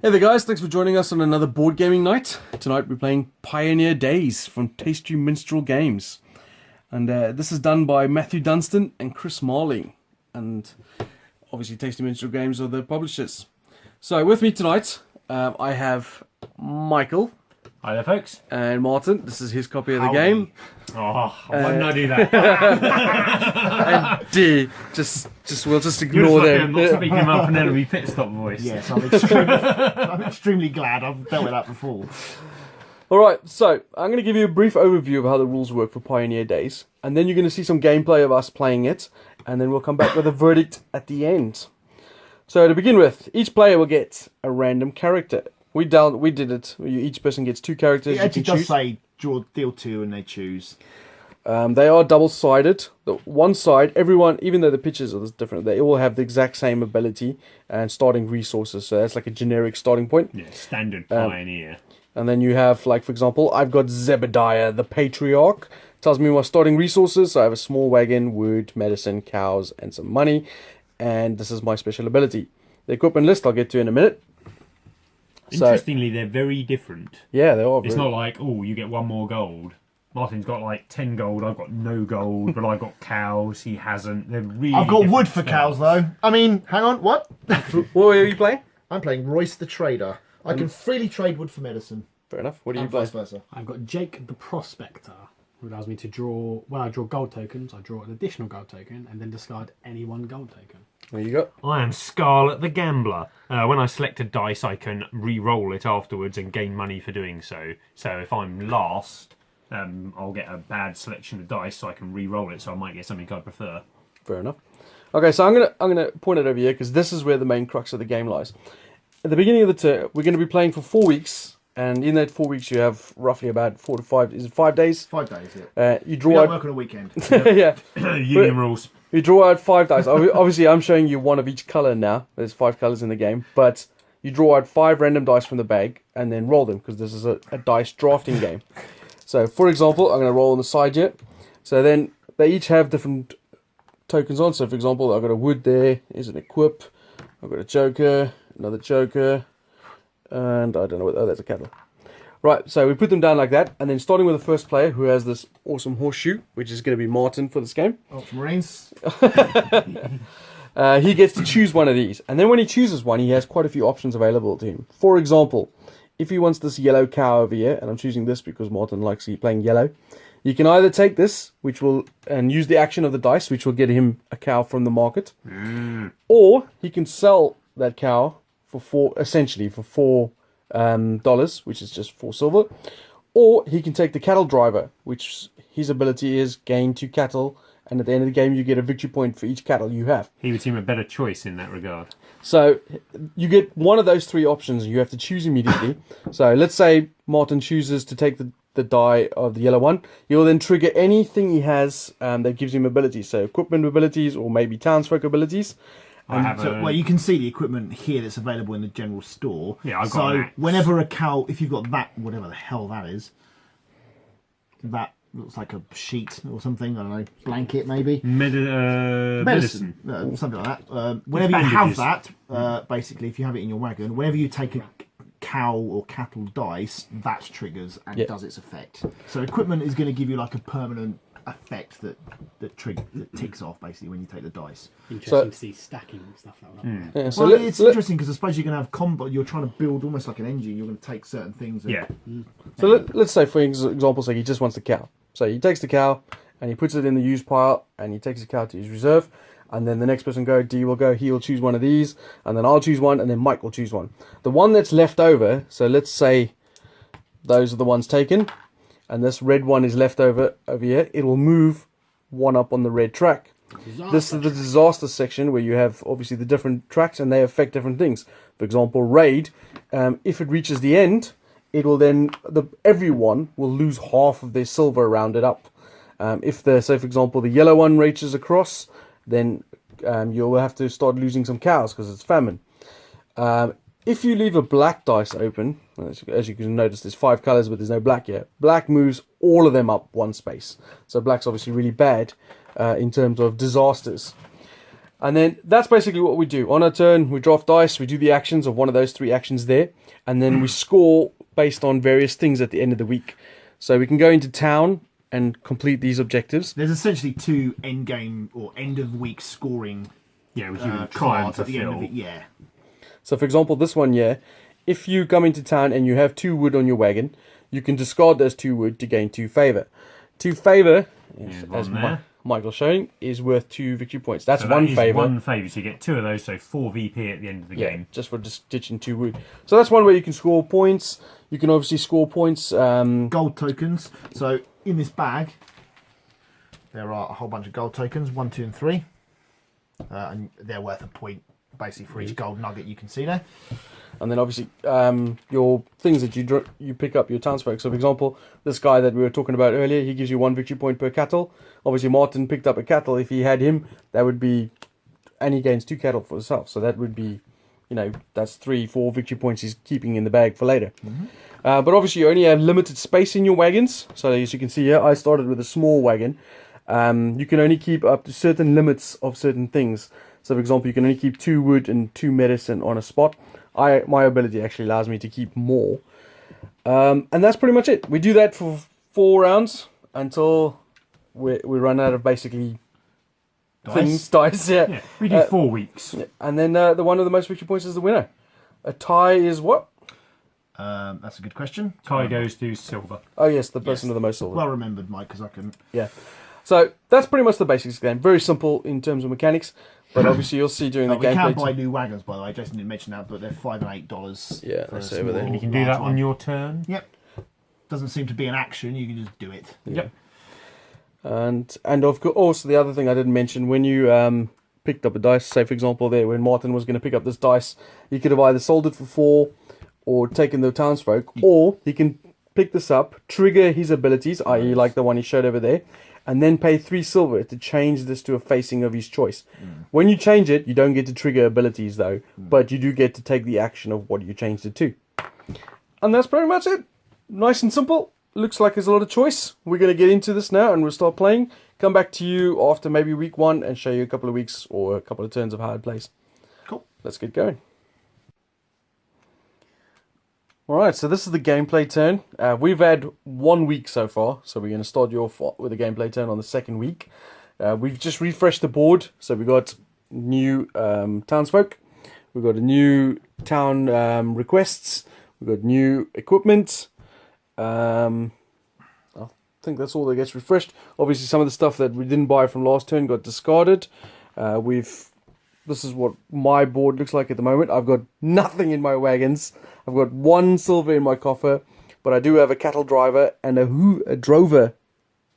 Hey there guys, thanks for joining us on another board gaming night. Tonight we're playing Pioneer Days from Tasty Minstrel Games. And this is done by Matthew Dunstan and Chris Marling. And obviously Tasty Minstrel Games are the publishers. So with me tonight, I have Michael. Hi there, folks. And Martin. This is his copy of the game. Oh, why didn't I do that? And D. We'll just ignore them. I'm not speaking my Penelope pit stop voice. Yes, I'm extremely glad. I've dealt with that before. Alright, so I'm going to give you a brief overview of how the rules work for Pioneer Days. And then you're going to see some gameplay of us playing it. And then we'll come back with a verdict at the end. So to begin with, each player will get a random character. We did it. Each person gets two characters. It actually does say draw deal two and they choose. They are double-sided. The one side, everyone, even though the pictures are different, they all have the exact same ability and starting resources. So that's like a generic starting point. Yeah, standard Pioneer. And then you have, like, for example, I've got Zebediah, the Patriarch. Tells me my starting resources. So I have a small wagon, wood, medicine, cows, and some money. And this is my special ability. The equipment list I'll get to in a minute. Interestingly, they're very different. Yeah, they are. It's not like, oh, you get one more gold. Martin's got like 10 gold, I've got no gold, but I've got cows, he hasn't. They're really I've got wood different for styles. cows though. I mean, hang on, what? What are you playing? I'm playing Royce the Trader. I can freely trade wood for medicine. Fair enough. What do you And play? vice versa. I've got Jake the Prospector, who allows me to draw, when I draw gold tokens, I draw an additional gold token and then discard any one gold token. There you go. I am Scarlet the Gambler. When I select a dice, I can re-roll it afterwards and gain money for doing so. So if I'm last, I'll get a bad selection of dice, so I can re-roll it. So I might get something I prefer. Fair enough. Okay, so I'm gonna point it over here because this is where the main crux of the game lies. At the beginning of the term, we're going to be playing for 4 weeks, and in that 4 weeks, you have roughly about 4 to 5. Is it 5 days? 5 days, yeah. You We draw don't out. work on a weekend. Yeah. Union rules. You draw out 5 dice. Obviously, I'm showing you one of each color now. There's 5 colors in the game, but you draw out 5 random dice from the bag and then roll them because this is a dice drafting game. So, for example, I'm going to roll on the side here. So then they each have different tokens on. So, for example, I've got a wood there. Is an equip. I've got a joker, another joker, and I don't know what. Oh, there's a cattle. Right, so we put them down like that, and then starting with the first player who has this awesome horseshoe, which is going to be Martin for this game. Ultramarines. He gets to choose one of these. And then when he chooses one, he has quite a few options available to him. For example, if he wants this yellow cow over here, and I'm choosing this because Martin likes playing yellow, you can either take this, and use the action of the dice, which will get him a cow from the market, or he can sell that cow for $4, which is just 4 silver, or he can take the cattle driver, which his ability is gain 2 cattle, and at the end of the game you get a victory point for each cattle you have. He would seem a better choice in that regard. So you get one of those 3 options and you have to choose immediately. So let's say Martin chooses to take the die of the yellow one. He'll then trigger anything he has that gives him abilities, so equipment abilities or maybe townsfolk abilities. Well, you can see the equipment here that's available in the general store. Yeah, I've got an axe. Whenever a cow, if you've got that, whatever the hell that is, that looks like a sheet or something, I don't know, blanket maybe. Medicine. Something like that. Whenever you have that, basically, if you have it in your wagon, whenever you take a cow or cattle dice, that triggers and does its effect. So equipment is going to give you like a permanent effect that ticks off basically when you take the dice. Interesting to see stacking and stuff like that. Yeah, so Well, it's interesting because I suppose you're going to have combo. You're trying to build almost like an engine. You're going to take certain things. And, Yeah. So let's say, for example, he just wants the cow. So he takes the cow and he puts it in the use pile and he takes the cow to his reserve. And then the next person D will go, he'll choose one of these, and then I'll choose one, and then Mike will choose one. The one that's left over, so let's say those are the ones taken, and this red one is left over here, it will move one up on the red track. This is the disaster section where you have obviously the different tracks and they affect different things. For example, raid, if it reaches the end, it will then, everyone will lose half of their silver rounded up. So for example, the yellow one reaches across, then you'll have to start losing some cows because it's famine. If you leave a black dice open, as you can notice, there's 5 colors, but there's no black yet. Black moves all of them up 1 space. So black's obviously really bad in terms of disasters. And then that's basically what we do. On our turn, we draft dice, we do the actions of one of those 3 actions there, and then we score based on various things at the end of the week. So we can go into town and complete these objectives. There's essentially 2 end game or end of week scoring Yeah, which you can try and cards at the end of fulfill. it. Yeah. So for example, this one here, if you come into town and you have 2 wood on your wagon, you can discard those 2 wood to gain 2 favour. 2 favour, as Michael's showing, is worth 2 victory points. That's So one that is favour. 1 favour, so you get 2 of those, so 4 VP at the end of the game. Just for just ditching 2 wood. So that's one way you can score points. You can obviously score points. Gold tokens. So in this bag, there are a whole bunch of gold tokens, 1, 2, and 3, and they're worth a point basically for each gold nugget you can see there. And then obviously your things that you pick up, your townsfolk. So for example, this guy that we were talking about earlier, he gives you 1 victory point per cattle. Obviously Martin picked up a cattle. If he had him, that would be, and he gains 2 cattle for himself. So that would be, that's 3, 4 victory points he's keeping in the bag for later. But obviously you only have limited space in your wagons. So as you can see here, I started with a small wagon. You can only keep up to certain limits of certain things. So for example, you can only keep 2 wood and 2 medicine on a spot. My ability actually allows me to keep more. And that's pretty much it. We do that for 4 rounds until we run out of basically dice. Yeah, we do 4 weeks. And then the one with the most victory points is the winner. A tie is what? That's a good question. Tie goes to silver. Oh yes, the person with the most silver. Well remembered, Mike, because I can. Yeah. So that's pretty much the basics of the game. Very simple in terms of mechanics, but obviously you'll see during the We can gameplay. buy new wagons, by the way. Jason didn't mention that, but they're $5 and $8. Yeah, for a that's over there. small, You can do that large on one. your turn. Yep. Doesn't seem to be an action. You can just do it. Yep. And of course, also the other thing I didn't mention, when you picked up a dice, say for example there, when Martin was going to pick up this dice, he could have either sold it for 4 or taken the townsfolk, or he can pick this up, trigger his abilities, i.e. like the one he showed over there, and then pay 3 silver to change this to a facing of his choice. When you change it, you don't get to trigger abilities though, but you do get to take the action of what you changed it to. And that's pretty much it. Nice and simple. Looks like there's a lot of choice. We're going to get into this now and we'll start playing. Come back to you after maybe week 1 and show you a couple of weeks or a couple of turns of how it plays. Cool. Let's get going. Alright, so this is the gameplay turn. We've had 1 week so far, so we're going to start you off with a gameplay turn on the 2nd week. We've just refreshed the board, so we got new townsfolk, we've got a new town requests, we've got new equipment. I think that's all that gets refreshed. Obviously some of the stuff that we didn't buy from last turn got discarded. This is what my board looks like at the moment. I've got nothing in my wagons. I've got 1 silver in my coffer, but I do have a cattle driver and a drover.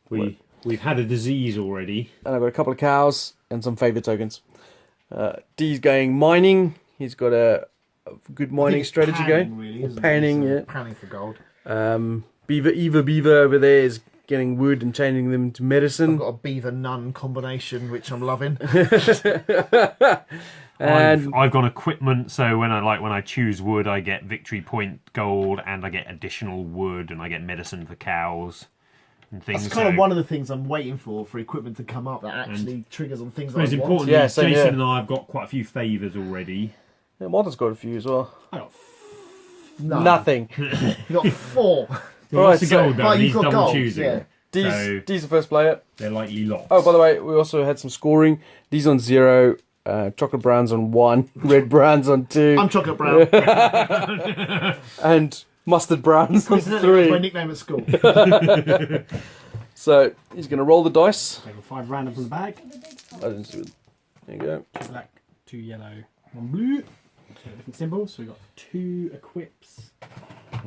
We've had a disease already. And I've got a couple of cows and some favour tokens. D's going mining. He's got a good mining strategy panning, going. really, Or isn't it? panning, It's, yeah. Panning for gold. Beaver over there is getting wood and changing them to medicine. I've got a beaver nun combination, which I'm loving. And I've got equipment, so when I choose wood, I get victory point gold, and I get additional wood, and I get medicine for cows and things. That's kind of one of the things I'm waiting for equipment to come up that actually triggers on things Most that I want. importantly, Yeah, same Jason here. and I have got quite a few favours already. yeah, Martin's got a few as well. I got No. Nothing. You got 4. Lots of so- gold though, Oh, and you've he's got double gold, choosing. yeah. D's the first player. They're likely lots. Oh, by the way, we also had some scoring. D's on 0, chocolate browns on 1, red browns on 2, I'm chocolate brown. and mustard browns on Incidentally, that's my 3. nickname at school. So he's going to roll the dice. taking 5 random from the bag. I didn't see it. There you go. 2 black, 2 yellow, 1 blue. 2 different symbols. So we've got 2 equips.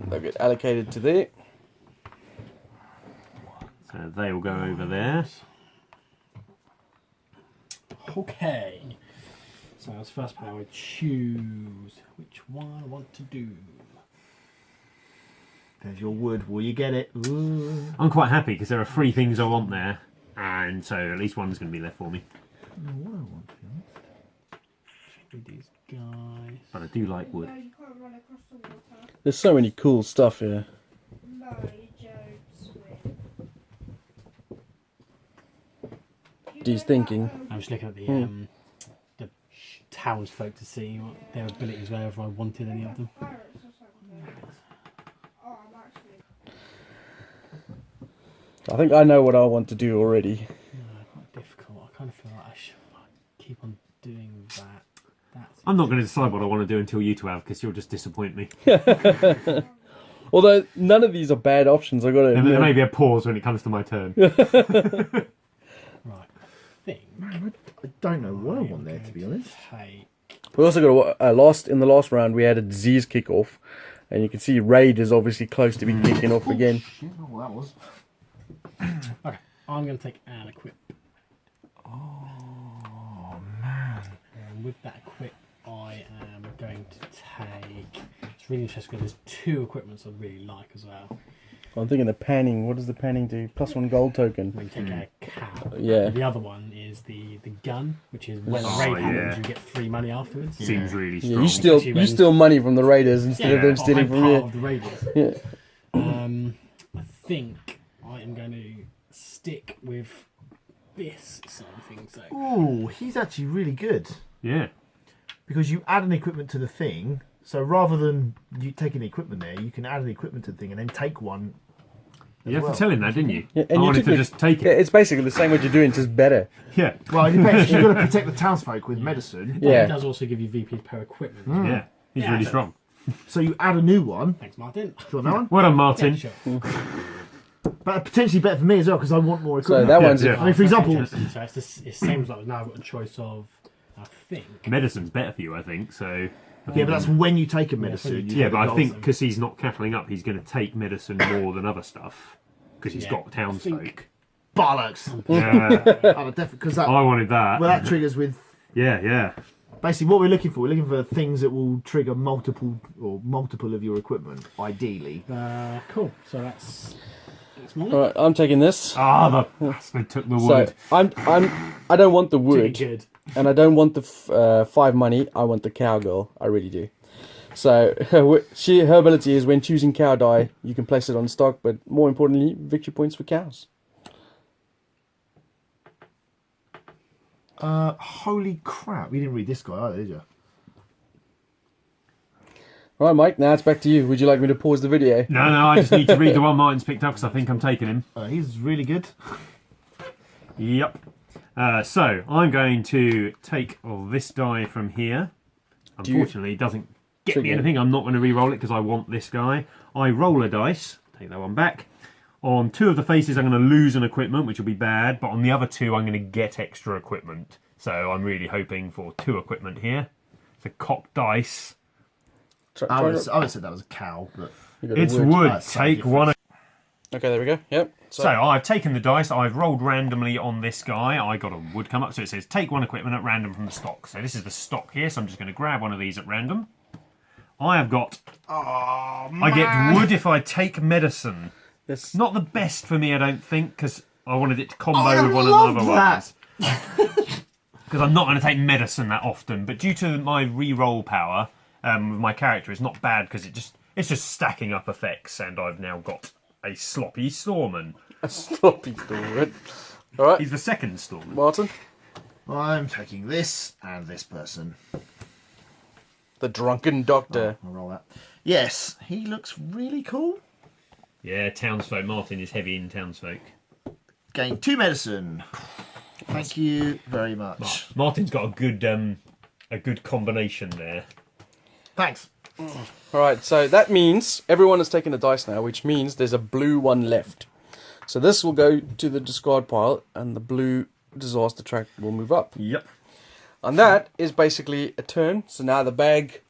They'll get allocated to there. So they will go over there. Okay. So as first player, I choose which one I want to do. There's your wood. Will you get it? Ooh. I'm quite happy because there are 3 things I want there, and so at least one's going to be left for me. What I want, to be honest. With these guys. But I do like wood. No, you can't run across the water. There's so many cool stuff here. No, you don't swim. D's thinking. I'm just looking at the townsfolk to see what their abilities were if I wanted any of them. Pirates or something. Oh, I'm actually. I think I know what I want to do already. No, quite difficult. I kind of feel like I should keep on doing that. I'm not going to decide what I want to do until you two have, because you'll just disappoint me. Although none of these are bad options, I got to. There may be a pause when it comes to my turn. Right. I don't know what I want there, to be honest. Take... We also got in the last round we had a disease kickoff, and you can see Raid is obviously close to be kicking off again. Shit, oh, well, that was. Okay, I'm going to take an equip. Oh man! And with that equip, I am going to take. It's really interesting because there's 2 equipments I really like as well. I'm thinking the panning. What does the panning do? +1 gold token. We take a cow. Yeah. The other one is the gun, which is when Oh, a raid yeah. happens, you get free money afterwards. Seems really Yeah, strong. you steal money from the raiders instead of them stealing I'm from part you. of the raiders. Yeah. I think I am going to stick with this side of things. So. Oh, he's actually really good. Yeah. Because you add an equipment to the thing, so rather than you taking the equipment there, you can add an equipment to the thing and then take one. You have to tell him that, didn't you? Yeah, I you wanted took to the- just take Yeah, it. it's basically the same what you're doing, just better. Yeah. Well, it depends. You've got to protect the townsfolk with medicine. But Yeah. it does also give you VPs per equipment. as well. Yeah. He's Yeah, really so- strong. So you add a new one. Thanks, Martin. Do you want that one? Well done, Martin. Yeah, sure. But potentially better for me as well because I want more So equipment. that Yeah, one's yeah. I mean, for example, Interesting. So it's the same as like now I've got a choice of, I think. Medicine's better for you, I think. So. yeah, but that's when you take a medicine. you Yeah, take but the I gold. think because he's not cattling up, he's going to take medicine more than other stuff because he's Yeah, got I townsfolk. think- bollocks. Yeah, Definitely because that I wanted that. well that triggers with Yeah, yeah. basically what we're looking for. We're looking for things that will trigger multiple of your equipment, ideally. Cool. So that's mine. All right. I'm taking this. Ah, the bastard took the So wood. I don't want the Pretty wood, good. and I don't want the 5 money. I want the cowgirl. I really do. So her ability is when choosing cow die, you can place it on stock, but more importantly, victory points for cows. Holy crap! You didn't read this guy either, did you? All right, Mike. Now it's back to you. Would you like me to pause the video? No, I just need to read the one Martin's picked up because I think I'm taking him. He's really good. Yep. So I'm going to take this die from here. Unfortunately, it doesn't get me Trigger. anything. I'm not going to re-roll it because I want this guy. I roll a dice. Take that one back. On 2 of the faces, I'm going to lose an equipment, which will be bad. But on the other 2, I'm going to get extra equipment. So I'm really hoping for 2 equipment here. It's a cop dice. I would have said that was a cow, but You got a It's wood. That's so Take different. one. Okay, there we go. Yep. So I've taken the dice, I've rolled randomly on this guy, I got a wood come up, so it says take 1 equipment at random from the stock. So this is the stock here, so I'm just going to grab one of these at random. I have got... I get wood if I take medicine. Yes. Not the best for me, I don't think, because I wanted it to combo I with one of love the other that. ones. Because I'm not going to take medicine that often, but due to my re-roll power, with my character, it's not bad because it's just stacking up effects, and I've now got a sloppy storeman. A sloppy story. All right, He's the second storeman. Martin. I'm taking this and this person. The drunken doctor. I'll roll that. Yes, he looks really cool. Yeah, townsfolk. Martin is heavy in townsfolk. Gain 2 medicine. Thank you very much. Martin's got a good combination there. Thanks. All right, so that means everyone has taken a dice now, which means there's a blue one left. So this will go to the discard pile, and the blue disaster track will move up. Yep. And that is basically a turn. So now the bag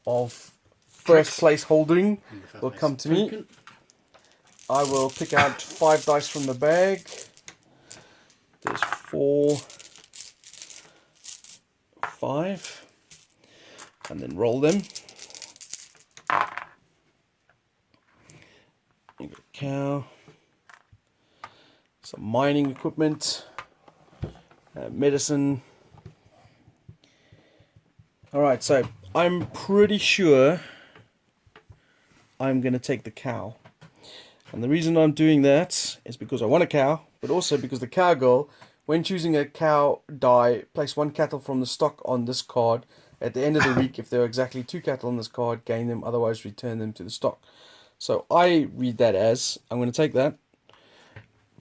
of first place holding will come to me. I will pick out 5 dice from the bag. There's 4, 5, and then roll them. You got a cow, some mining equipment, medicine. Alright, so I'm pretty sure I'm going to take the cow. And the reason I'm doing that is because I want a cow, but also because the cowgirl When choosing a cow die, place 1 cattle from the stock on this card. At the end of the week, if there are exactly 2 cattle on this card, gain them, otherwise return them to the stock. So I read that as, I'm going to take that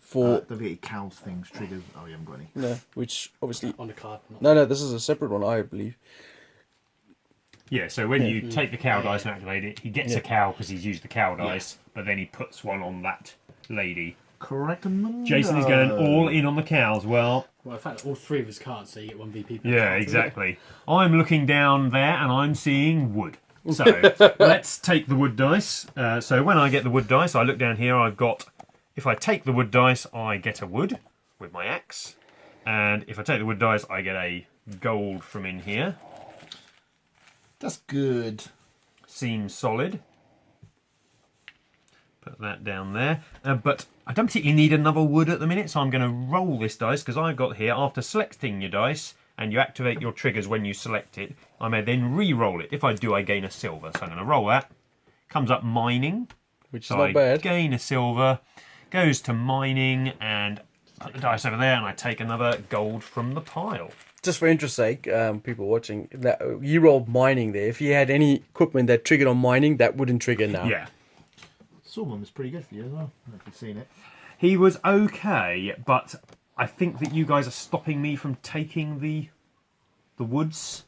for... the cows things, triggers, oh, you haven't got any. No, which obviously... On the card. No, this is a separate one, I believe. Yeah, so when you take the cow dice and activate it, he gets a cow because he's used the cow dice, but then he puts one on that lady. Correct. Jason is going all in on the cows. Well, in fact, all 3 of his cards, so you get 1 VP. yeah, exactly. I'm looking down there and I'm seeing wood. So let's take the wood dice. So when I get the wood dice, I look down here. I've got, if I take the wood dice, I get a wood with my axe. And if I take the wood dice, I get a gold from in here. That's good. Seems solid. Put that down there. But I don't particularly need another wood at the minute, so I'm going to roll this dice because I've got here, after selecting your dice, and you activate your triggers when you select it, I may then re-roll it. If I do, I gain a silver. So I'm going to roll that. Comes up mining. Which is So not bad. Gain a silver. Goes to mining, and put the dice over there, and I take another gold from the pile. Just for interest's sake, people watching, that you rolled mining there. If you had any equipment that triggered on mining, that wouldn't trigger now. Yeah. Sawman was pretty good for you as well. I don't know if you've seen it. He was okay, but I think that you guys are stopping me from taking the woods.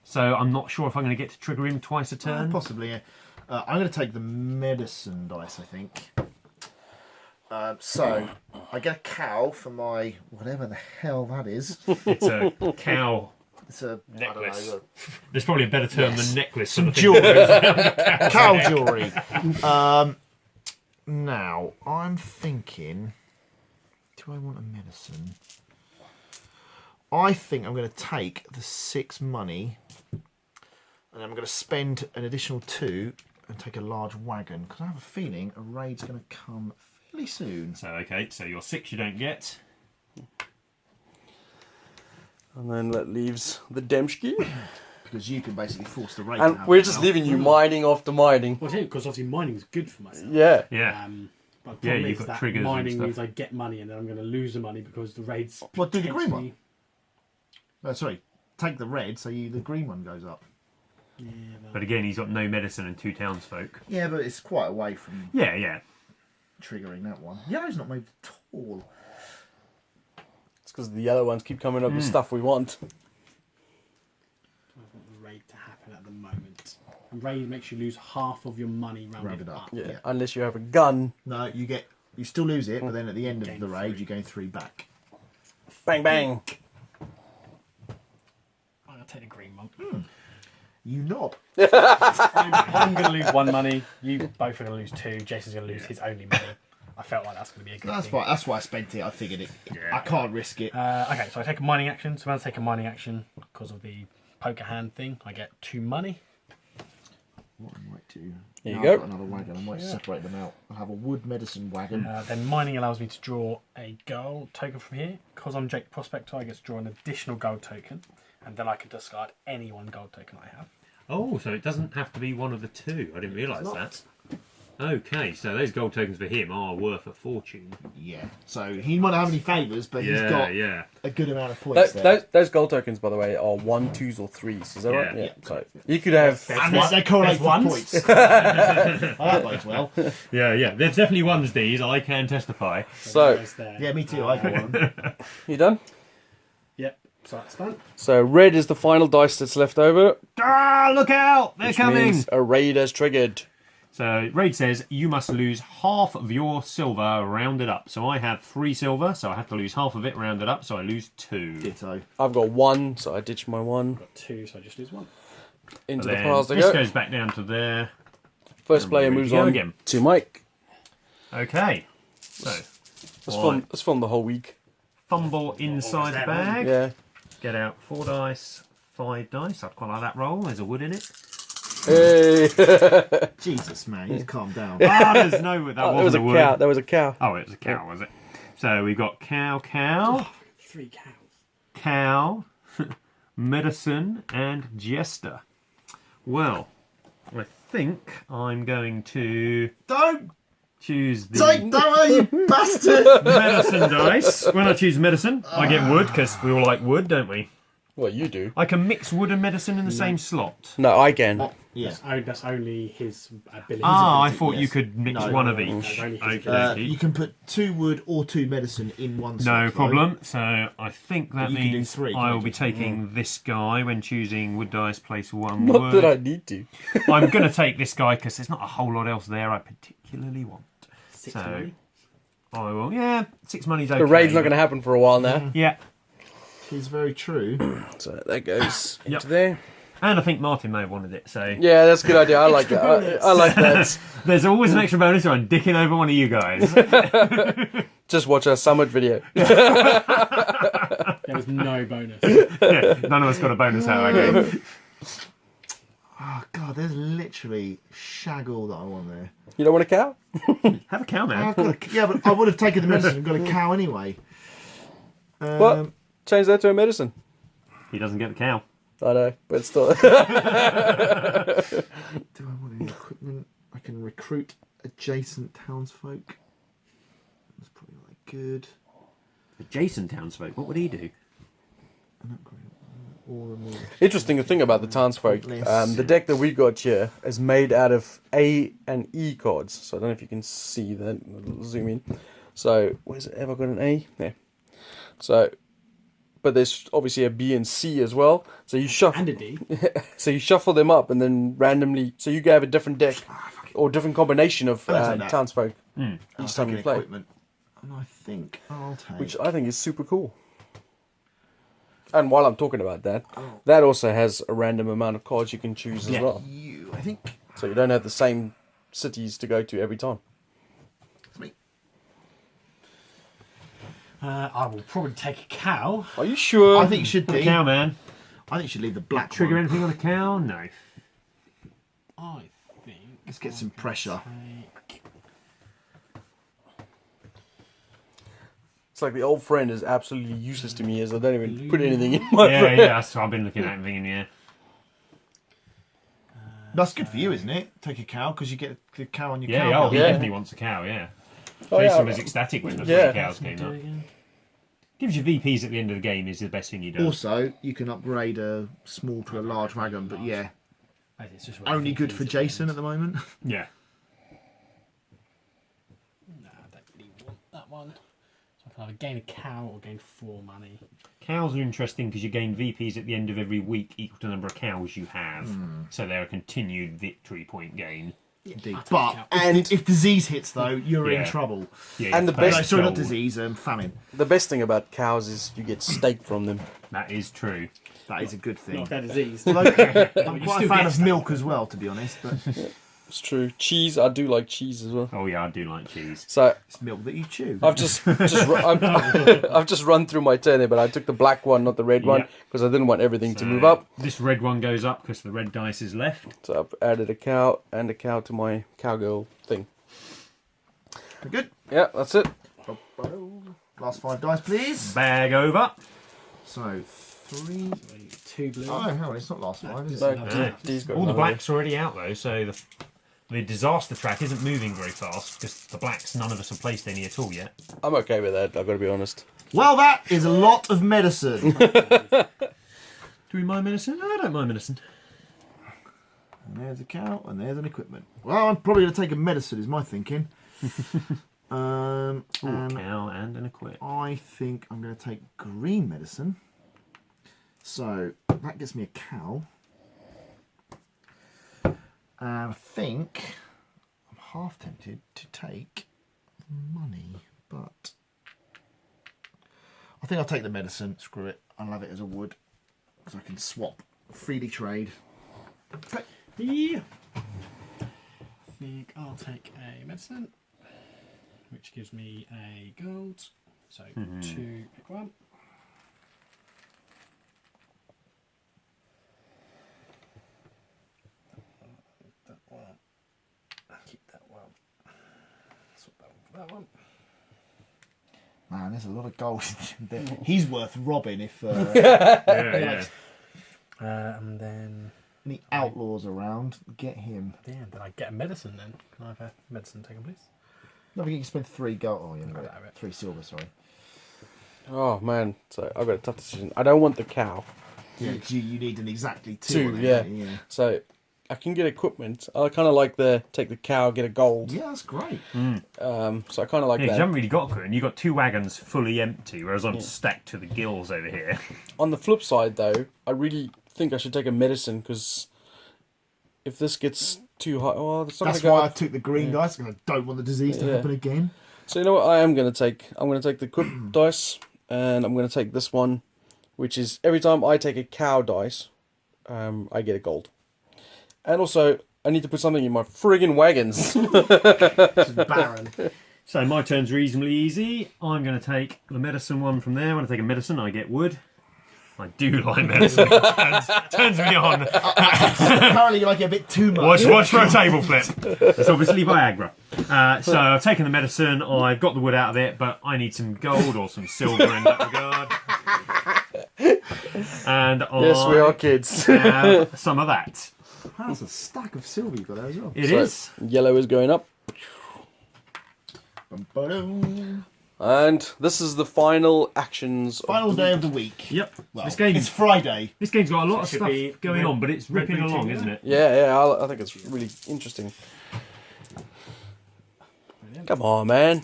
So I'm not sure if I'm going to get to trigger him twice a turn. Possibly, yeah. I'm going to take the medicine dice, I think. So, I get a cow for my, whatever the hell that is. It's a cow It's a necklace. I don't know, There's probably a better term than necklace. some sort of jewellery. Cow jewellery. Now, I'm thinking, do I want a medicine? I think I'm going to take the 6 money and I'm going to spend an additional 2 and take a large wagon because I have a feeling a raid's going to come fairly soon. So, okay, so your 6 you don't get. And then that leaves the Demski. Because you can basically force the raid to And happen we're just now. leaving you mining after mining. Well, because obviously mining is good for myself. Yeah. Yeah. But the Yeah, problem you've is got that triggers and mining stuff. means I get money and then I'm going to lose the money because the raids. What, do the green potentially- one? Sorry, take the red so the green one goes up. Yeah, But again, he's got no medicine and 2 townsfolk. Yeah, but it's quite away from Yeah, yeah. triggering that one. Yellow's not moved at all. It's because the yellow ones keep coming up with stuff we want. I want the raid to happen at the moment. And raid makes you lose half of your money rounded up. Yeah. Unless you have a gun. No, you still lose it, but then at the end of Gain the raid, 3. you gain 3 back. Bang, bang. I'm going to take the green one. You knob. I'm going to lose 1 money. You both are going to lose 2. Jason's going to lose his only money. I felt like that's going to be a good That's thing. fine. That's why I spent it. I figured it. Yeah. I can't risk it. Okay, so I take a mining action. So when I take a mining action, because of the poker hand thing, I get 2 money. What I might do. There you Now go. I've got another wagon. I might separate them out. I'll have a wood medicine wagon. Then mining allows me to draw a gold token from here. Because I'm Jake Prospector, I get to draw an additional gold token. And then I can discard any 1 gold token I have. Oh, so it doesn't have to be one of the 2. I didn't realise It's not. that. Okay, so those gold tokens for him are worth a fortune. Yeah. So he might not have any favours, but he's Yeah, got yeah. a good amount of points there. Those gold tokens, by the way, are 1, 2s, or 3s. Is that right? Yeah. Yeah. So you could have. And they correlate There's for ones. points. That bodes well. Yeah, yeah. There's definitely ones, D's. I can testify. So There's there. Yeah, me too. I got one. you done? Yep. So that's done. So red is the final dice that's left over. Ah, look out! They're Which coming! means a raid has triggered. So, Raid says you must lose half of your silver rounded up. So I have 3 silver, so I have to lose half of it rounded up, so I lose 2. Ditto. I've got 1, so I ditched my 1. Got 2, so I just lose 1. Into But the then piles they this go. goes back down to there. First and player ready moves to go on again. to Mike. Okay. So, Let's film the whole week. fumble inside the bag. Yeah. Get out 4 dice, 5 dice. I'd quite like that roll. There's a wood in it. Hey. Jesus, man, you calm down. Ah, there's no wood. That There was wasn't a a wood. cow. There was a cow. Oh, it was a cow, was it? So we got cow, 3 cows. cow, medicine, and jester. Well, I think I'm going to. Don't choose the Take that way, you bastard! medicine dice. When I choose medicine, I get wood, because we all like wood, don't we? Well, you do. I can mix wood and medicine in the same slot. No, I can. Yeah. That's only his ability. I thought yes. you could mix No. one of No, each. only his Okay, You can put 2 wood or 2 medicine in one slot. no though. problem. So I think that you can do means 3, I will can't be you? taking this guy when choosing wood dice. Place 1 Not wood. that I need to. I'm going to take this guy because there's not a whole lot else there I particularly want. 6 So money. I will. Yeah, 6 money's okay. The raid's not going to happen for a while now. Yeah, It's very true. So that goes Yep. into there. and I think Martin may have wanted it. So Yeah, that's a good idea. I like that. I like that. there's always an extra bonus if I'm dicking over one of you guys. Just watch our summit video. There was no bonus. Yeah, none of us got a bonus out of that game. Oh, God, there's literally shag all that I want there. You don't want a cow? Have a cow, man. I've got a, yeah, but I would have taken the medicine and got a cow anyway. What? Change that to a medicine. He doesn't get the cow. I know, but still. Do I want any equipment? I can recruit adjacent townsfolk. That's probably not good. Adjacent townsfolk, what would he do? An upgrade. Or remove. Interesting thing about the townsfolk. The deck that we got here is made out of A and E cards. So I don't know if you can see that. I'll zoom in. So where's it? Have I got an A? There. So, but there's obviously a B and C as well. So you shuffle. And a D. So you shuffle them up and then randomly. So you can have a different deck or different combination of I'll take that. townsfolk I'll each time take you an play, equipment. And I think I'll take. which I think is super cool. And while I'm talking about that, that also has a random amount of cards you can choose as Yeah. well. you, I think. So you don't have the same cities to go to every time. It's me. I will probably take a cow. Are you sure? I think you should The be. cow, man. I think you should leave the black Trigger one. anything on a cow? No. I think. Let's get some pressure. Take... It's like the old friend is absolutely useless to me as I don't even put anything in my Yeah, friend. yeah, that's what I've been looking at and thinking, yeah. That's good for you, isn't it? Take a cow because you get the cow on your Yeah, cow. oh, he Yeah. definitely wants a cow, yeah. Oh, Jason yeah. was ecstatic when the Yeah. three cows came Do up. it again. Gives you VPs at the end of the game is the best thing he does. Also, you can upgrade a small to a large wagon, but yeah, It's just only good for Jason at the moment. Yeah. Nah, I don't really want that one. So I can either gain a cow or gain 4 money. Cows are interesting because you gain VPs at the end of every week equal to the number of cows you have. So they're a continued victory point gain. Indeed. I'll take But a cow. if disease hits, though, you're in Yeah. trouble. Yeah, And the you pay best- No, sorry, not gold. disease, famine. The best thing about cows is you get steak from them. That is true. That is a good thing. Not that disease. Although, I'm you quite a still fan get of steak. milk as well, to be honest. But It's true. Cheese, I do like cheese as well. Oh yeah, I do like cheese. So it's milk that you chew. I've I've just run through my turn there, but I took the black one, not the red one, Yeah. because I didn't want everything to So move up. This red one goes up because the red dice is left. So I've added a cow and a cow to my cowgirl thing. Very good. Yeah, that's it. Last 5 dice, please. Bag over. So 3. 2 blue. Oh, hang on, it's not last 5, is No, it? No. D's got All the another blacks are already out though, so the disaster track isn't moving very fast because the blacks, none of us have placed any at all yet. I'm okay with that, I've got to be honest. Well, that is a lot of medicine. Do we mind medicine? I don't mind medicine. And there's a cow, and there's an equipment. Well, I'm probably going to take a medicine, is my thinking. Ooh, And cow and an equip. I think I'm going to take green medicine. So that gets me a cow. And I think I'm half tempted to take money, but I think I'll take the medicine. Screw it. I'll have it as a wood because I can swap, freely trade. Okay. Yeah. I think I'll take a medicine, which gives me a gold. So 2, pick 1. That one. Keep that one. Swap that one for that one. Man, there's a lot of gold in there. He's worth robbing if Yeah. And then any outlaws around. Get him. then I get a medicine then. Can I have a medicine taken, please? Don't forget you spend 3 gold. Oh, you haven't got I'll have it. it. 3 silver, sorry. Oh man, so I've got a tough decision. I don't want the cow. Yeah, because you need an exactly 2. 2, on it, yeah. don't you? So I can get equipment. I kind of like the take the cow, get a gold. Yeah, that's great. So I kind of like Yeah, 'cause that. you haven't really got equipment. You've got 2 wagons fully empty, whereas I'm stacked to the gills over here. On the flip side, though, I really think I should take a medicine because if this gets too high, oh, it's not That's gonna why go. I took the green dice, because I don't want the disease to Yeah. happen again. So you know what I am going to take? I'm going to take the equip dice, and I'm going to take this one, which is every time I take a cow dice, I get a gold. And also, I need to put something in my friggin' wagons. This is barren. So my turn's reasonably easy. I'm going to take the medicine one from there. When I take a medicine, I get wood. I do like medicine. turns me on. Apparently you like it a bit too much. Watch for a table flip. It's obviously Viagra. So I've taken the medicine, I've got the wood out of it, but I need some gold or some silver in that regard. And Yes, we are kids. have some of that. That's a stack of silver you've got there as well. It So, is. Yellow is going up. Ba-dum. And this is the final actions. Final day of the week. Yep. Well, This game's it's Friday. got a lot of should stuff be going red- on, but it's red ripping booting, along, yeah. isn't it? Yeah, I think it's really interesting. Come on, man.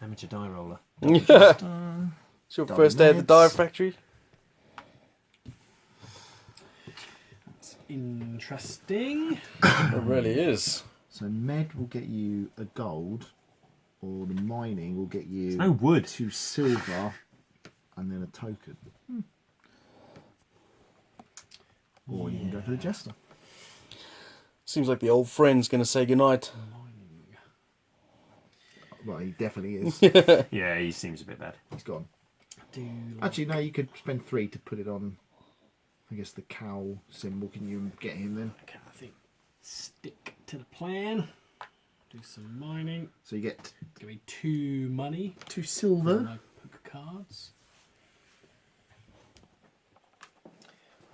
Amateur die roller. It's your first day at the dye factory. Interesting. It really is. So med will get you a gold, or the mining will get you No wood. 2 silver, and then a token. Or you can go for the jester. Seems like the old friend's going to say goodnight. Well, he definitely is. Yeah, he seems a bit bad. He's gone. Do Actually, no, you could spend 3 to put it on, I guess, the cow symbol. Can you get him then? okay, I think stick to the plan. Do some mining. So you get Give me 2 money. 2 for silver. my poker cards.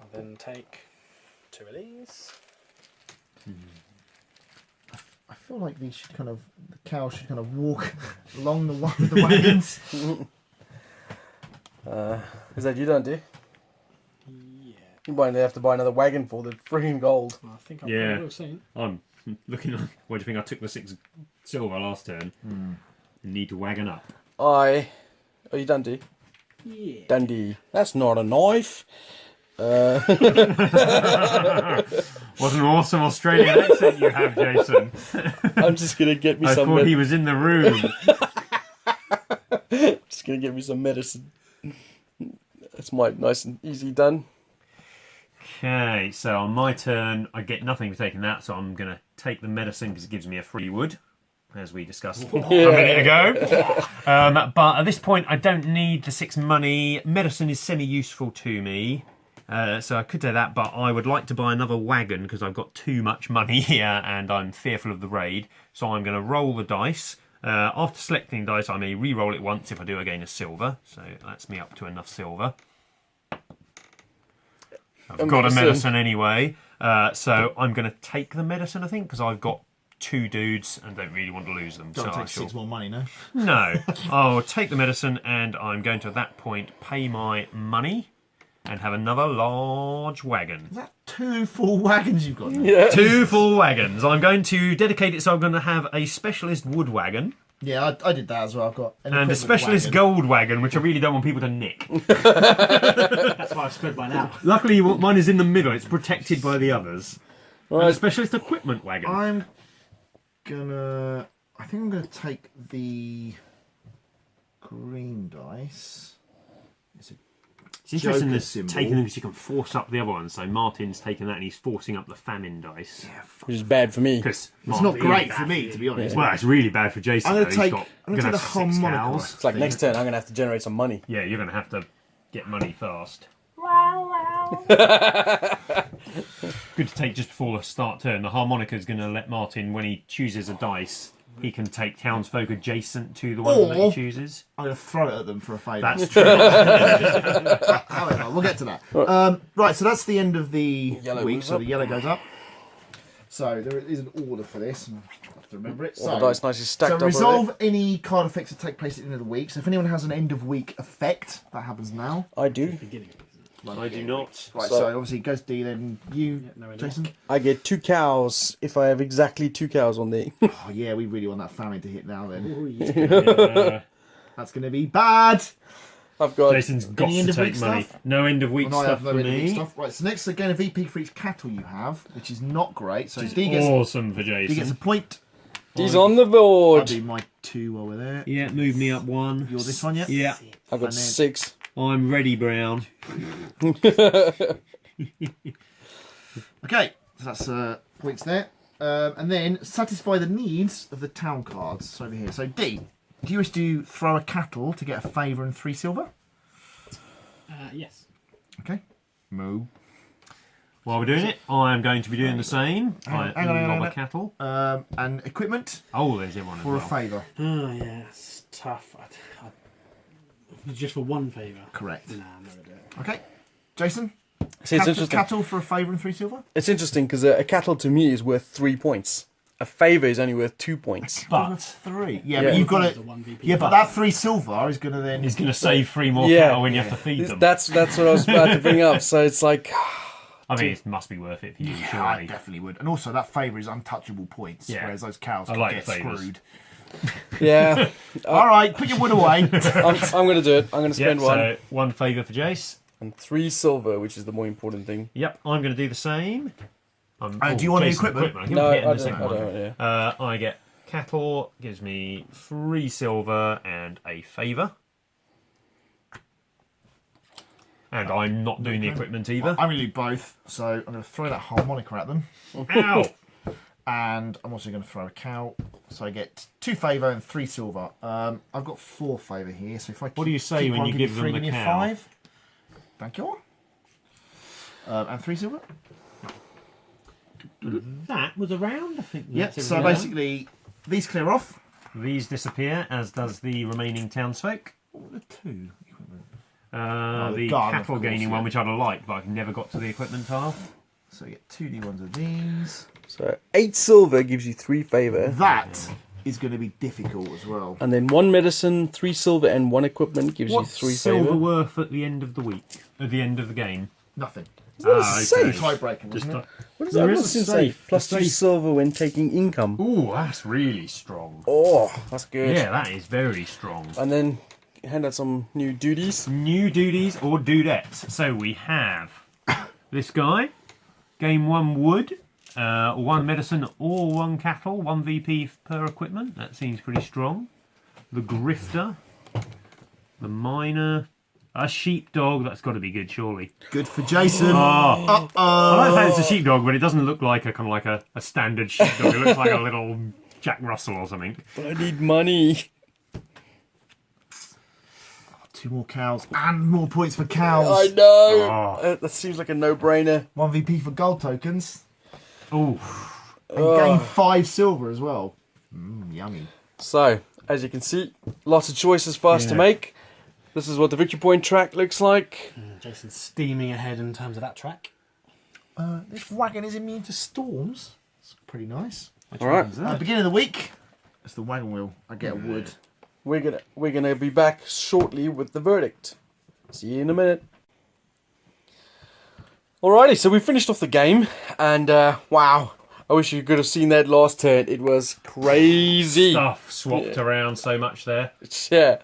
I'll then take 2 of these. I feel like these should the cow should kind of walk along the wagons. Is that you done, dear? Yeah. You might have to buy another wagon for the friggin' gold. Well, I think I Yeah. will have seen. I'm looking on. What do you think? I took the 6 silver last turn. Need to wagon up. Are you done, dear? Yeah. Dundee. That's not a knife. What an awesome Australian accent you have, Jason. I'm just going to get me I some thought he was in the room. Just going to get me some medicine. That's my nice and easy done. Okay, so on my turn, I get nothing for taking that, so I'm going to take the medicine because it gives me a free wood, as we discussed a minute ago. But at this point, I don't need the 6 money. Medicine is semi-useful to me, so I could do that, but I would like to buy another wagon because I've got too much money here and I'm fearful of the raid. So I'm going to roll the dice. After selecting dice, I may re-roll it once. If I do, I gain a silver, so that's me up to enough silver. I've got a medicine anyway, so I'm going to take the medicine, I think, because I've got 2 dudes and don't really want to lose them. Don't so I take shall... 6 more money, no? No, I'll take the medicine and I'm going to, at that point, pay my money and have another large wagon. Is that 2 full wagons you've got now? Yeah. 2 full wagons. I'm going to dedicate it, so I'm going to have a specialist wood wagon Yeah, I did that as well. I've got an and a equipment specialist wagon. gold wagon, which I really don't want people to nick. That's why I've spread by now. Luckily, mine is in the middle. It's protected by the others. And a Right. specialist equipment wagon. I think I'm gonna take the green dice. It's a It's interesting Joker that symbol. taking them because you can force up the other one. So Martin's taking that and he's forcing up the famine dice. Which is bad for me. Because It's not great for me, to be honest. Well, it's really bad for Jason. I'm though. gonna He's take- got, I'm gonna take have the 6 harmonica. cows. It's like next turn I'm going to have to generate some money. Yeah, you're going to have to get money fast. Good to take just before the start turn. The harmonica is going to let Martin, when he chooses a dice, he can take townsfolk adjacent to the one that he Or- chooses. I'm gonna throw it at them for a favour. That's true. However, we'll get to that. Right, so that's the end of the Yellow week. moves So up. the yellow goes up. So there is an order for this. And I have to remember it. All the dice nicely stacked up. So resolve any card effects that take place at the end of the week. So if anyone has an end of week effect, that happens now. I do. Beginning. I do not. Right, So- so obviously it goes D, then you, no idea. Jason. I get 2 cows if I have exactly 2 cows on there. Oh yeah, we really want that famine to hit now then. Oh, yeah. Yeah. That's going to be bad. I've got Jason's got Any end to of take week money. stuff? No end of week Well, no, I stuff have no for end of week me. stuff. Right, so next again a VP for each cattle you have, which is not great. So D gets, Awesome for D gets a Jason. point. D's on the I'll board. do my 2 while we're there. Yeah, move me up 1. You're this one, yeah? Yeah, I've got And then- 6. I'm ready, Brown. Okay, so that's points there. And then satisfy the needs of the town cards. So over here. So D, do you wish to throw a cattle to get a favour and 3 silver? Yes. Okay. Moo. While we're doing it, I'm going to be doing the same. I hang on, lob hang a on. cattle. And equipment Oh, there's everyone as for a well. favour. Oh, yeah, it's tough. Just for one favour. Correct. Nah, I'm not gonna do it. Okay. Jason? See, it's interesting. Cattle for a favour and 3 silver? It's interesting because a cattle to me is worth 3 points. A favour is only worth 2 points. But 3. Yeah, Yeah. but you've got It's to. a 1VP. Yeah, but that 3 silver is going to then. He's going to save 3 more Yeah. cattle when you have to feed them. That's what I was about to bring up. So it's like, I mean, it must be worth it for you, Yeah, I surely. definitely would. And also, that favour is untouchable points, Yeah. whereas those cows I can like get favours. screwed. yeah, All right, put your wood away. I'm going to do it. I'm going to Yeah, spend 1 so 1 favour for Jace. and 3 silver, which is the more important thing. Yep, I'm going to do the same. Do you want any Jason's equipment? I keep No, I forgetting the don't. second I one. don't. Yeah. I get cattle, gives me 3 silver and a favour. And I'm not doing the equipment either. I'm going to do both, so I'm going to throw that harmonica at them. Ow! And I'm also going to throw a cow, so I get 2 favour and 3 silver. I've got 4 favour here, so if I What do you say keep when one, you give give you them 3, the give you cow? 5. Thank you. And 3 silver. That was around, I think. Yep. So basically, these clear off. These disappear, as does the remaining townsfolk. What were the 2 equipment? The the gun, of cattle course, gaining one, yeah. which I'd have liked, but I never got to the equipment tile. So you get 2 D1s of these. So 8 silver gives you 3 favour, That is going to be difficult as well. and then 1 medicine, 3 silver, and 1 equipment gives What's you 3 silver favour. worth at the end of the week? At the end of the game? Nothing. That is safe. Tiebreaker, Just wasn't it? What is There that? is What's a in safe. Plus The 2 safe. silver when taking income. Ooh, that's really strong. Oh, that's good. Yeah, that is very strong. And then hand out some new duties. New duties or dudettes. So we have this guy, gain 1 wood, 1 medicine or 1 cattle, 1 VP per equipment. That seems pretty strong. The grifter, the miner, a sheepdog. That's got to be good, surely. Good for Jason. Oh, I like the fact it's a sheepdog, but it doesn't look like a kind of like a standard sheepdog. It looks like a little Jack Russell or something. But I need money. 2 more cows and more points for cows. I know. Oh. That seems like a no-brainer. 1 VP for gold tokens. Ooh. And gain 5 silver as well. Yummy. So, as you can see, lots of choices for us to Yeah. make. This is what the victory point track looks like. Jason's steaming ahead in terms of that track. This wagon is immune to storms. It's pretty nice. All right, Beginning of the week. It's the wagon wheel. I get a wood. we're gonna be back shortly with the verdict. See you in a minute. Alrighty, so we finished off the game, and wow, I wish you could have seen that last turn. It was crazy. Stuff swapped around so much there. Yeah.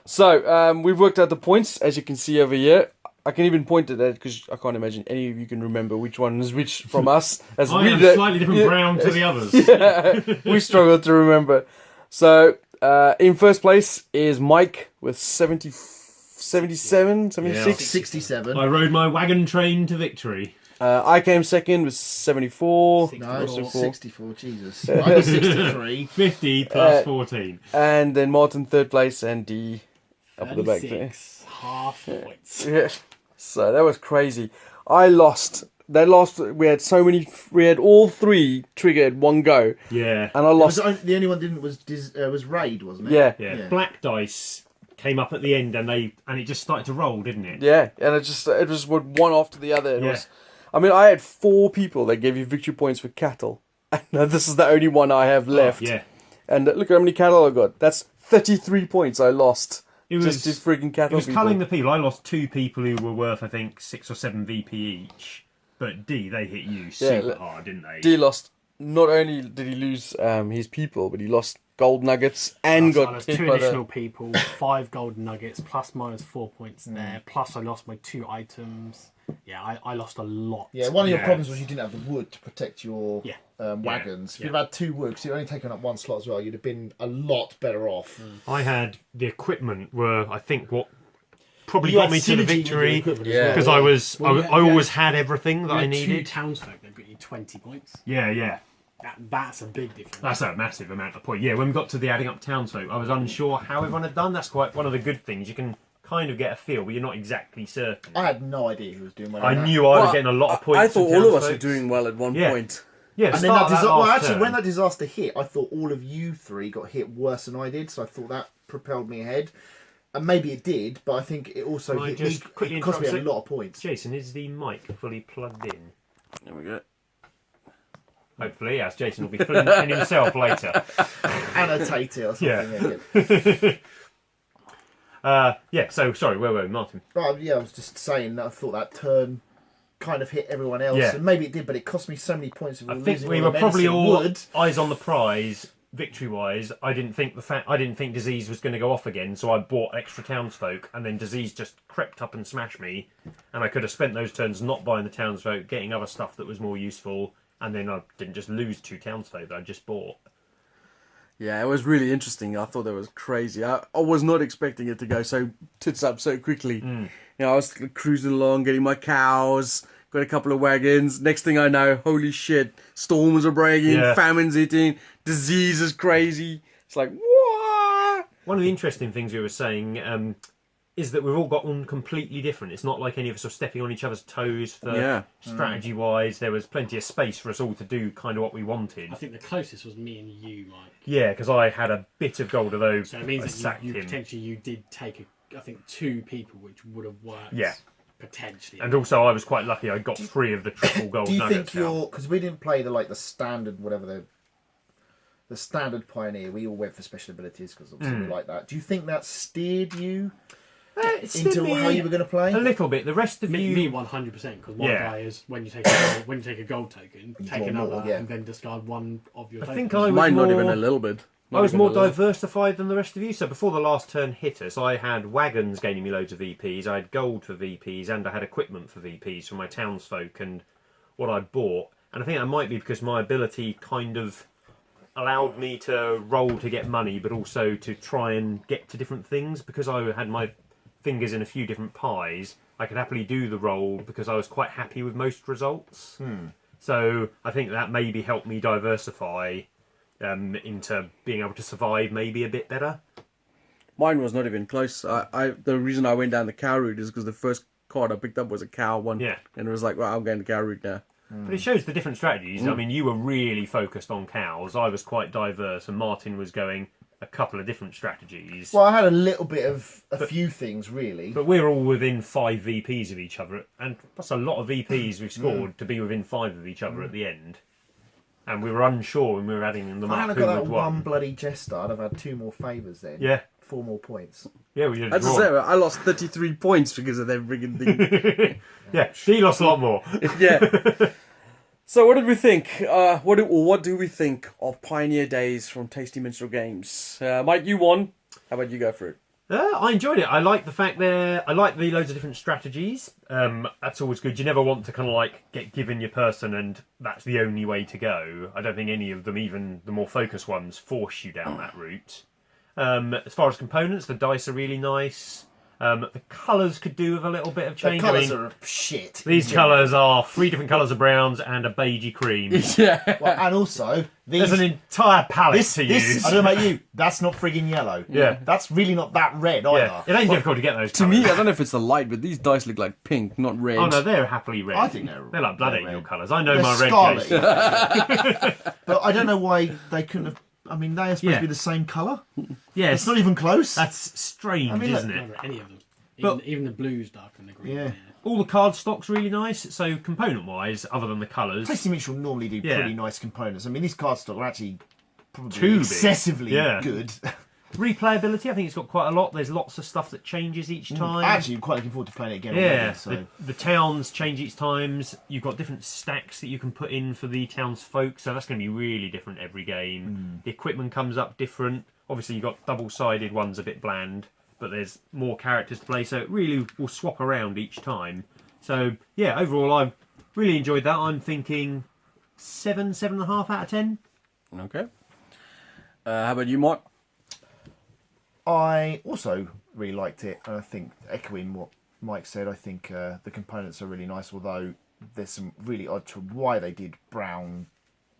So we've worked out the points, as you can see over here. I can even point at that because I can't imagine any of you can remember which one is which from us. As I we am did- slightly different brown to the others. we struggled to remember. So in first place is Mike with 77, 76. 67. I rode my wagon train to victory. I came second with 74. No, 64. 64. Jesus. I got 63. 50 plus 14. And then Martin third place and D up at the back there. 36 half points. Yeah. So that was crazy. I lost. That lost. We had so many. We had all 3 triggered one go, Yeah. and I lost. The only one didn't was Raid, wasn't it? Yeah. Yeah. Black dice came up at the end and it just started to roll, didn't it? Yeah, and it was one after the other. It Yeah. was, I mean, I had 4 people that gave you victory points for cattle. And this is the only one I have left. Yeah. And look at how many cattle I got. That's 33 points I lost. It was just freaking cattle. It was people. culling the people. I lost 2 people who were worth, I think, 6 or 7 VP each. But D, they hit you super hard, didn't they? D lost. Not only did he lose his people, but he lost gold nuggets and So I got lost hit 2 by the- additional people, 5 gold nuggets, plus minus 4 points there. Plus I lost my 2 items. Yeah, I lost a lot. Yeah, one of your Yeah. problems was you didn't have the wood to protect your wagons. If Yeah. you'd had 2 wood, because you'd only taken up 1 slot as well, you'd have been a lot better off. I had the equipment were, I think, what probably You got had me to the synergy with your victory. equipment as Yeah. well. Because I was, Well, I yeah, always had everything that You I had 2 needed. townsfolk that got you 20 points. Yeah. That's a big difference. That's a massive amount of point. Yeah, when we got to the adding up townsfolk, I was unsure how everyone had done. That's quite one of the good things. You can kind of get a feel, but you're not exactly certain. I had no idea who was doing well. I on that. knew I was Well, getting a lot of points. I thought from all of us were townsfolk. doing well at one Yeah. point. Yeah, And then that well, last actually, turn. when that disaster hit, I thought all of you 3 got hit worse than I did, so I thought that propelled me ahead. And maybe it did, but I think it also Can I hit just me. quickly It cost me a interrupt? lot of points. Jason, is the mic fully plugged in? There we go. Hopefully, as Jason will be filling in himself later. Annotate it or something. Yeah. Yeah. Yeah, so sorry, where were we, Martin? Right, yeah, I was just saying that I thought that turn kind of hit everyone else, Yeah. and maybe it did, but it cost me so many points. Of I think losing we all were the probably menacing all wood. eyes on the prize, victory-wise. I didn't think disease was going to go off again, so I bought extra townsfolk, and then disease just crept up and smashed me, and I could have spent those turns not buying the townsfolk, getting other stuff that was more useful, and then I didn't just lose 2 townsfolk that I just bought. Yeah, it was really interesting. I thought that was crazy. I was not expecting it to go so tits up so quickly. You know, I was cruising along, getting my cows, got a couple of wagons. Next thing I know, holy shit, storms are breaking, Yeah. famine's hitting, disease is crazy. It's like, what? One of the interesting things we were saying is that we've all gotten completely different. It's not like any of us are stepping on each other's toes for strategy-wise. There was plenty of space for us all to do kind of what we wanted. I think the closest was me and you, Mike. Yeah, because I had a bit of gold, although So it I means that sacked you him. potentially you did take, I think, 2 people, which would have worked. Yeah. Potentially. And also, I was quite lucky. I got 3 of the triple gold Do you nuggets. think you're because we didn't play the standard whatever the standard pioneer? We all went for special abilities because obviously we like that. Do you think that steered you into how you were going to play? A little bit. The rest of Me you, 100%, because my Yeah. die is when you take a gold token, You take draw another, more, yeah. and then discard 1 of your I tokens. think I was Mine more, not even a little bit. I was more diversified than the rest of you. So before the last turn hit us, I had wagons gaining me loads of VPs. I had gold for VPs, and I had equipment for VPs for my townsfolk and what I'd bought. And I think that might be because my ability kind of allowed me to roll to get money, but also to try and get to different things. Because I had my fingers in a few different pies, I could happily do the roll because I was quite happy with most results. So I think that maybe helped me diversify into being able to survive maybe a bit better. Mine was not even close. The reason I went down the cow route is because the first card I picked up was a cow one. Yeah. And it was like, well, I'm going the cow route now. But it shows the different strategies. I mean, you were really focused on cows. I was quite diverse, and Martin was going a couple of different strategies. Well, I had a little bit of a few things really. But we're all within 5 VPs of each other, and that's a lot of VPs we've scored to be within 5 of each other at the end. And we were unsure when we were adding them If I up hadn't who got would that won. one bloody jester, I'd have had 2 more favours then. Yeah, 4 more points. yeah, we did a That's draw. the same. I lost 33 points because of that friggin' thing. Yeah, he lost a lot more. Yeah. So what did we think? What do we think of Pioneer Days from Tasty Minstrel Games? Mike, you won. How about you go for it? I enjoyed it. I like the fact I like the loads of different strategies. That's always good. You never want to kind of like get given your person and that's the only way to go. I don't think any of them, even the more focused ones, force you down that route. As far as components, the dice are really nice. The colours could do with a little bit of The change. colours are shit. These colours are 3 different colours of browns and a beigey cream. Yeah. Well, and also, There's these, an entire palette to this, use. I don't know about you, that's not friggin' yellow. Yeah. That's really not that red either. Yeah, it ain't difficult to get those To colours. me, I don't know if it's the light, but these dice look like pink, not red. Oh no, they're happily red. I think they're like blood they're angel red. colours. I know They're my red scarlet. case. But I don't know why they couldn't have. I mean, they are supposed Yeah. to be the same colour. Yes, It's not even close. that's strange, I mean, look, isn't it? Never any of them. But- Even the blue's darker than the green. Yeah. all the card stock's really nice. So component-wise, other than the colours, Tasty Minstrel normally do Yeah. pretty nice components. I mean, these card stock are actually probably Too big. excessively Yeah. good. replayability, I think it's got quite a lot. There's lots of stuff that changes each time. Actually, I'm quite looking forward to playing it again. Yeah, Already, so. the towns change each times. You've got different stacks that you can put in for the townsfolk, so that's going to be really different every game. The equipment comes up different. Obviously, you've got double-sided ones a bit bland, but there's more characters to play, so it really will swap around each time. So, yeah, overall, I've really enjoyed that. I'm thinking 7.5 out of 10. Okay. How about you, Mike? I also really liked it, and I think, echoing what Mike said, I think the components are really nice, although there's some really odd to why they did brown,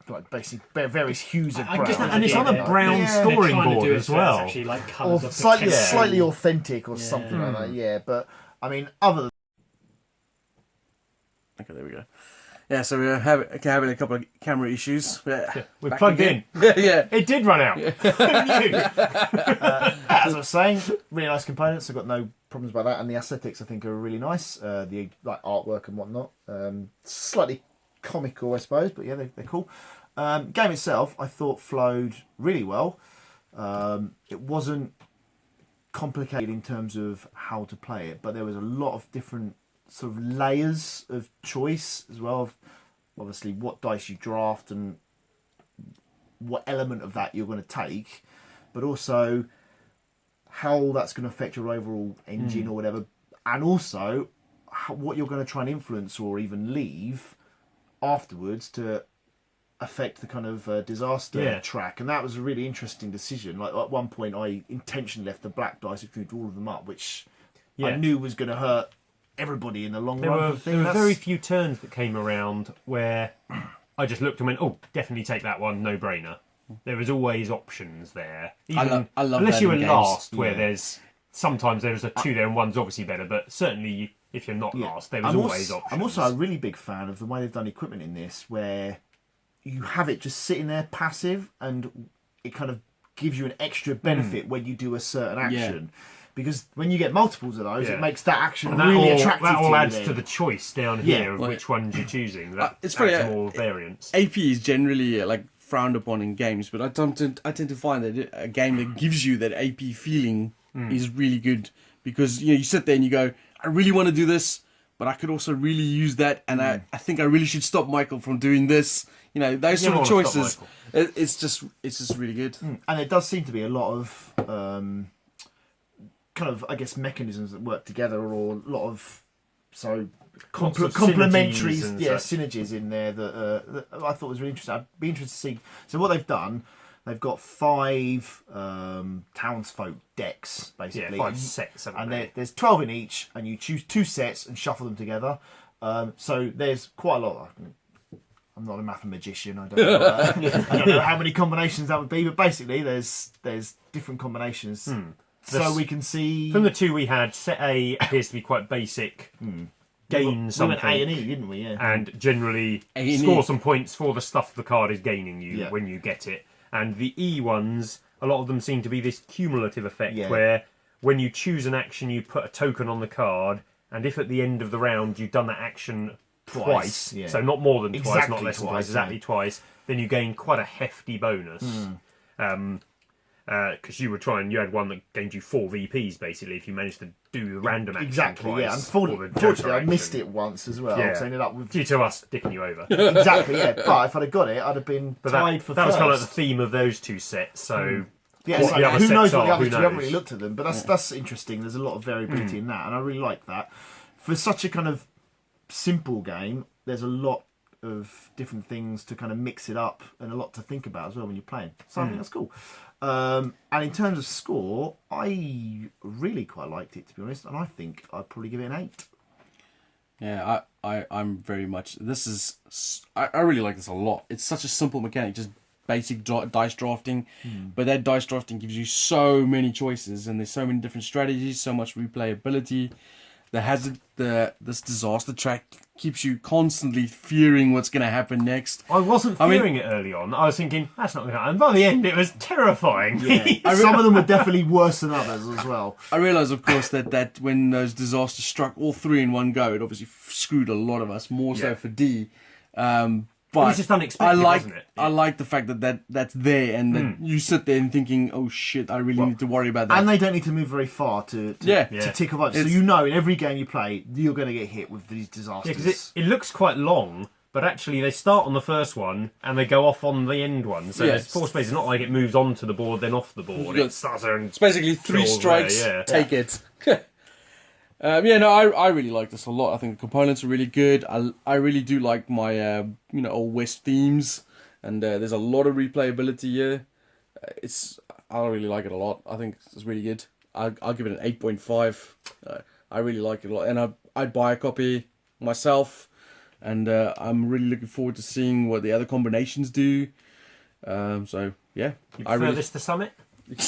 like basically various hues of I brown. guess And it's on a Yeah. brown Yeah. scoring They're trying to board do it as so well. It's actually like or colours of the slightly, text. slightly authentic or something like that, yeah. But, I mean, other than Okay, there we go. Yeah, so we're having a couple of camera issues. We're Back plugged again. in. Yeah. It did run out. Who knew? as I was saying, really nice components. I've got no problems about that, and the aesthetics I think are really nice. The like artwork and whatnot, slightly comical, I suppose, but yeah, they're cool. Game itself, I thought flowed really well. It wasn't complicated in terms of how to play it, but there was a lot of different sort of layers of choice as well. Of obviously what dice you draft and what element of that you're going to take, but also how that's going to affect your overall engine or whatever, and also what you're going to try and influence or even leave afterwards to affect the kind of disaster track. And that was a really interesting decision. Like at one point I intentionally left the black dice, which moved all of them up, which I knew was going to hurt everybody in the long run. There were very few turns that came around where I just looked and went, "Oh, definitely take that one, no brainer." There was always options there. Even, I love unless that you were in games. last, where Yeah. there's sometimes there's a two there and one's obviously better, but certainly if you're not last, there was always options. I'm also a really big fan of the way they've done equipment in this, where you have it just sitting there passive, and it kind of gives you an extra benefit when you do a certain action. Because when you get multiples of those, it makes that action And that really all, attractive. that all to adds you to then. the choice down Yeah. here of which ones you're choosing. That it's funny, adds more variance. AP is generally like frowned upon in games, but I tend to find that a game that gives you that AP feeling is really good, because you sit there and you go, I really want to do this, but I could also really use that, and I think I really should stop Michael from doing this. You know, those sort of never wanna stop choices. It's just really good. And there does seem to be a lot of kind of, I guess, mechanisms that work together, or a lot of Lots of complementary synergies and such. synergies in there that I thought was really interesting. I'd be interested to see. So what they've done, they've got 5 townsfolk decks, basically. 5 sets, haven't and they? there's 12 in each, and you choose 2 sets and shuffle them together. So there's quite a lot. I'm not a mathematician. I don't know. I don't know how many combinations that would be, but basically there's different combinations. So we can see. From the 2 we had, set A appears to be quite basic. Gain we something. went A and E, didn't we? Yeah. And generally A&E. score some points for the stuff the card is gaining you Yeah. when you get it. And the E ones, a lot of them seem to be this cumulative effect Yeah. where when you choose an action, you put a token on the card, and if at the end of the round you've done that action twice, yeah. so not more than twice, Exactly not less than twice, twice, exactly yeah. twice, then you gain quite a hefty bonus. Because you had one that gained you 4 VPs basically if you managed to do the random action Exactly, twice. yeah. or the Unfortunately, Joker I missed action. it once as well. Yeah. So I ended up with Due to us dicking you over. exactly, yeah. But if I'd have got it, I'd have been But tied that, for that was first. kind of like the theme of those 2 sets. So Yeah, what so the other who knows sets what the are, others who do? We haven't knows? really looked at them, but that's interesting. There's a lot of variability in that, and I really like that. For such a kind of simple game, there's a lot of different things to kind of mix it up, and a lot to think about as well when you're playing. So I think that's cool. And in terms of score, I really quite liked it, to be honest, and I think I'd probably give it an 8. Yeah, I'm very much. I really like this a lot. It's such a simple mechanic, just basic dice drafting, but that dice drafting gives you so many choices, and there's so many different strategies, so much replayability. The hazard, this disaster track keeps you constantly fearing what's going to happen next. I wasn't fearing it early on. I was thinking, that's not going to happen. By the end, it was terrifying. Yeah. Some of them were definitely worse than others as well. I realise, of course, that when those disasters struck all three in one go, it obviously screwed a lot of us, more so for D. But it's just unexpected, wasn't it? I like the fact that's there, and that you sit there and thinking, oh shit, I really need to worry about that. And they don't need to move very far to tick a bunch. So you know in every game you play, you're going to get hit with these disasters. Yeah, because it looks quite long, but actually they start on the first one and they go off on the end one. So there's 4 spaces. It's not like it moves onto the board, then off the board. It starts there and it's basically 3 strikes, take it. I really like this a lot. I think the components are really good. I really do like my Old West themes, and there's a lot of replayability here. I really like it a lot. I think it's really good. I'll give it an 8.5. I really like it a lot, and I'd buy a copy myself, and I'm really looking forward to seeing what the other combinations do. So yeah, furthest to Summit.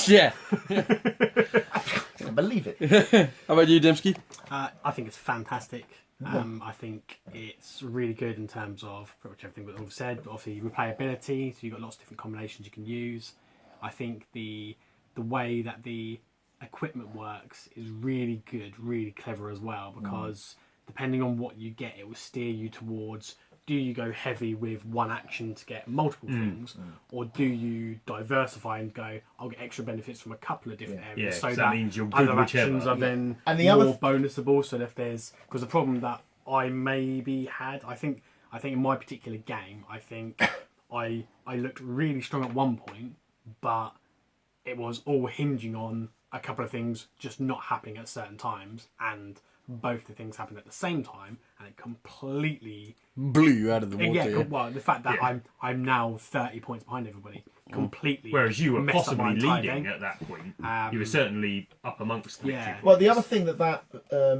Yeah. I can't believe it. How about you, Dembski? I think it's fantastic. I think it's really good in terms of pretty much everything that we've said. But obviously, replayability, so you've got lots of different combinations you can use. I think the way that the equipment works is really good, really clever as well, because depending on what you get, it will steer you towards, do you go heavy with one action to get multiple things, or do you diversify and go, I'll get extra benefits from a couple of different areas, so that means you're good other actions are then and the more bonusable. So if there's, because the problem that I maybe had, I think in my particular game, I think I looked really strong at one point, but it was all hinging on a couple of things just not happening at certain times, and both the things happened at the same time, and it completely blew you out of the water. Yeah, well, the fact that I'm now 30 points behind everybody completely. Whereas you were messed up my possibly entire leading game. at that point. You were certainly up amongst the victory. Well, the other thing that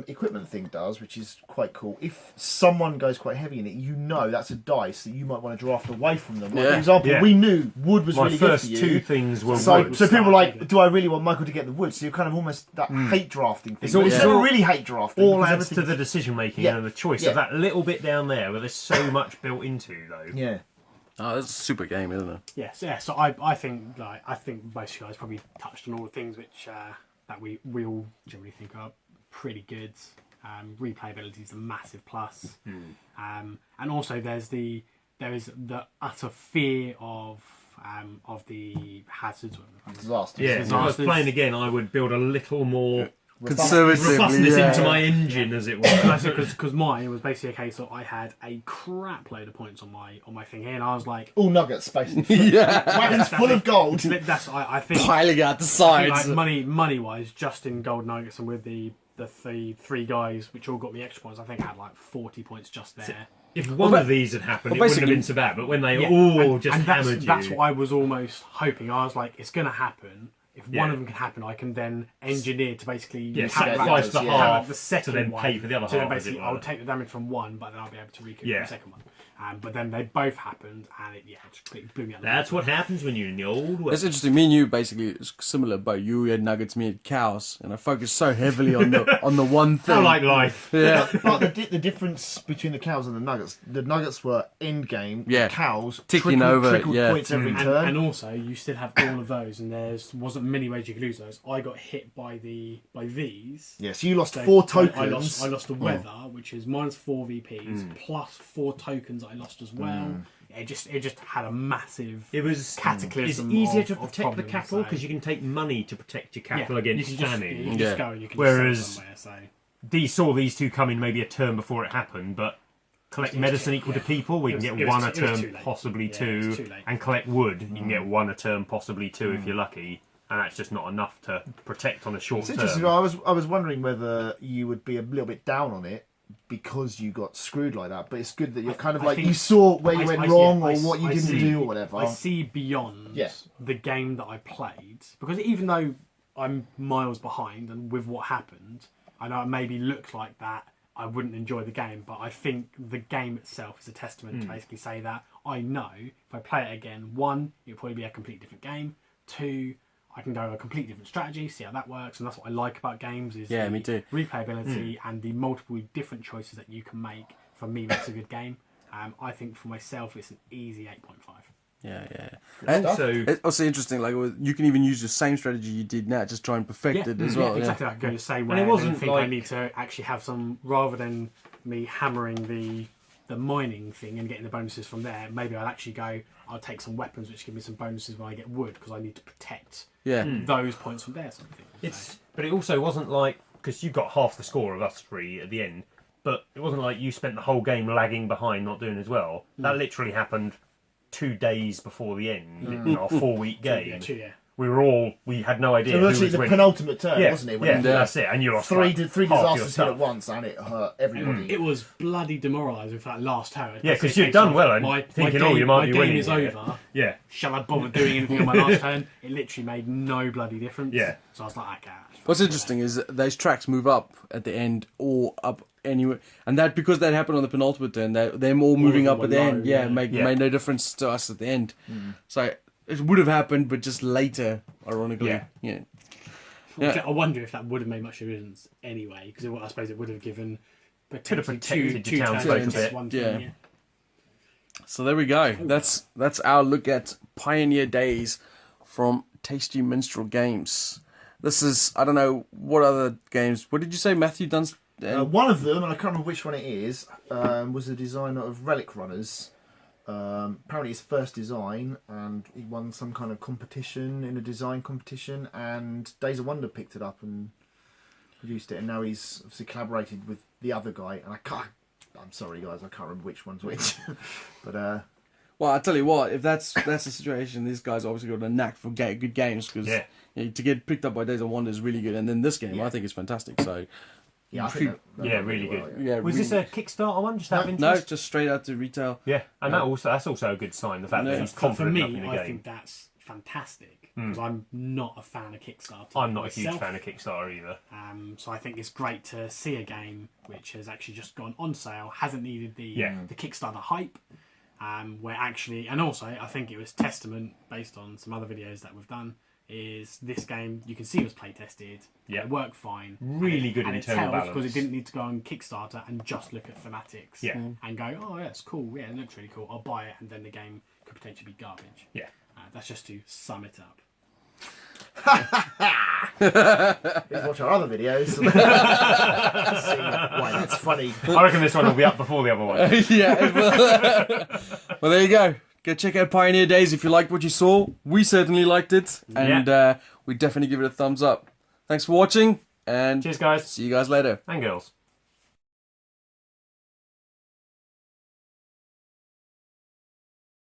equipment thing does, which is quite cool, if someone goes quite heavy in it, you know that's a dice that you might want to draft away from them. Like, for example, we knew wood was really good for you. My first 2 things were so wood. So people were like, do I really want Michael to get the wood? So you're kind of almost that hate drafting thing. It's never really hate drafting. All adds to the decision making and the choice of that little bit down there where there's so much built into, though. Yeah. Oh, that's a super game, isn't it? Yes, yeah. So I think most of you guys probably touched on all the things which that we all generally think are pretty good. Replayability is a massive plus, and also there is the utter fear of the hazards. Disasters. Yeah, if I was playing again, I would build a little more conservatively robustness into my engine, as it were. Because mine was basically a case of I had a crap load of points on my thing here, and I was like, all nuggets, basically. Wagons full of gold. That's I think piling out the sides. Like money wise, just in gold nuggets and with the three guys which all got me extra points, I think I had like 40 points just there. If one of these had happened, it wouldn't have been so bad. But when they all just hammered you, that's what I was almost hoping. I was like, it's going to happen. If one of them can happen, I can then engineer to basically sacrifice the half the second to then one, pay for the other so half. then basically, I'll take the damage from one, but then I'll be able to recoup the second one. But then they both happened, and it just completely blew me out. That's what happens when you're in the old West. It's interesting. Me and you basically it's similar, but you had nuggets, me had cows, and I focused so heavily on the one thing. I like life. Yeah. But the difference between the cows and the nuggets were end game. Yeah. Cows ticking over. Trickled points every turn. And also, you still have all of those, and wasn't many ways you could lose those. I got hit by these. Yeah, so you lost 4 tokens. I lost the weather, which is minus 4 VPs plus 4 tokens I lost as well. It just had a massive cataclysm. It's easier to of protect the problems, cattle because you can take money to protect your cattle against famine. You can just go and you can Whereas just sell somewhere, Dee saw these two coming maybe a turn before it happened, but collect medicine equal to people, we can get 1 a turn, possibly 2, and collect wood, you can get 1 a turn, possibly 2 if you're lucky. And that's just not enough to protect on a short term. It's interesting. I was wondering whether you would be a little bit down on it because you got screwed like that. But it's good that you're kind of like you saw where you went wrong or what you didn't do or whatever. I see beyond the game that I played, because even though I'm miles behind and with what happened, I know it maybe looked like that I wouldn't enjoy the game, but I think the game itself is a testament to basically say that I know if I play it again, 1, it'll probably be a completely different game. 2, I can go a completely different strategy, see how that works, and that's what I like about games is me too. replayability and the multiple different choices that you can make for me makes a good game. I think for myself, it's an easy 8.5. Yeah. And Also, it's also interesting, like you can even use the same strategy you did now, just try and perfect it as well. Yeah, exactly. I can go the same way. And it wasn't I think like- I need to actually have some, rather than me hammering the mining thing and getting the bonuses from there. Maybe I'll actually go. I'll take some weapons which give me some bonuses when I get wood because I need to protect those points from there. Sort of thing. but it also wasn't like, because you got half the score of us three at the end, but it wasn't like you spent the whole game lagging behind, not doing as well. That literally happened 2 days before the end in our 4-week game. Yeah. We had no idea It who was actually was the winning. penultimate turn, Yeah, wasn't it? yeah, that's it. And you lost three like, disasters half your hit stuff. at once, and it hurt everybody. It was bloody demoralising for that last turn. Yeah, because you'd done well and thinking, oh, you might be winning. My game is over. Yeah. Shall I bother doing anything on my last turn? It literally made no bloody difference. Yeah. So I was like, okay. What's interesting is that those tracks move up at the end or up anywhere, and that because that happened on the penultimate turn, they're all moving up them at the were end. low, Yeah, yeah. made no difference to us at the end. So it would have happened, but just later, ironically. Yeah. I wonder if that would have made much difference anyway, because I suppose it would have given Could have potentially protected two your turns townsfolk to a get bit. one Yeah. thing, So there we go. That's our look at Pioneer Days from Tasty Minstrel Games. This is, I don't know what other games. What did you say, Matthew Dunn's? One of them, and I can't remember which one it is, was the designer of Relic Runners. Apparently his first design, and he won some kind of competition in a design competition, and Days of Wonder picked it up and produced it, and now he's obviously collaborated with the other guy, and I'm sorry guys, I can't remember which one's which. But Well, I tell you what, if that's the situation, this guy's obviously got a knack for good games, because to get picked up by Days of Wonder is really good, and then this game I think is fantastic. So yeah, I think that Yeah, went really well, good. yeah. yeah, Was this a Kickstarter one? Just out of no, interest? just straight out to retail. Yeah, and that's also a good sign. The fact that he's For confident enough me, in the I game. think that's fantastic, because I'm not a fan of Kickstarter. I'm not a huge myself. fan of Kickstarter either. So I think it's great to see a game which has actually just gone on sale, hasn't needed the Kickstarter hype, where actually, and also I think it was testament based on some other videos that we've done, is this game you can see was play tested, it worked fine, Really good and internal it tells balance. because it didn't need to go on Kickstarter and just look at thematics, and go, oh yeah, it's cool, yeah, it looks really cool, I'll buy it, and then the game could potentially be garbage. Yeah. That's just to sum it up. Please watch our other videos. See why that's funny. I reckon this one will be up before the other one. Yeah. Well, there you go. Go check out Pioneer Days if you liked what you saw. We certainly liked it, and we definitely give it a thumbs up. Thanks for watching, and Cheers, guys see you guys later. and girls.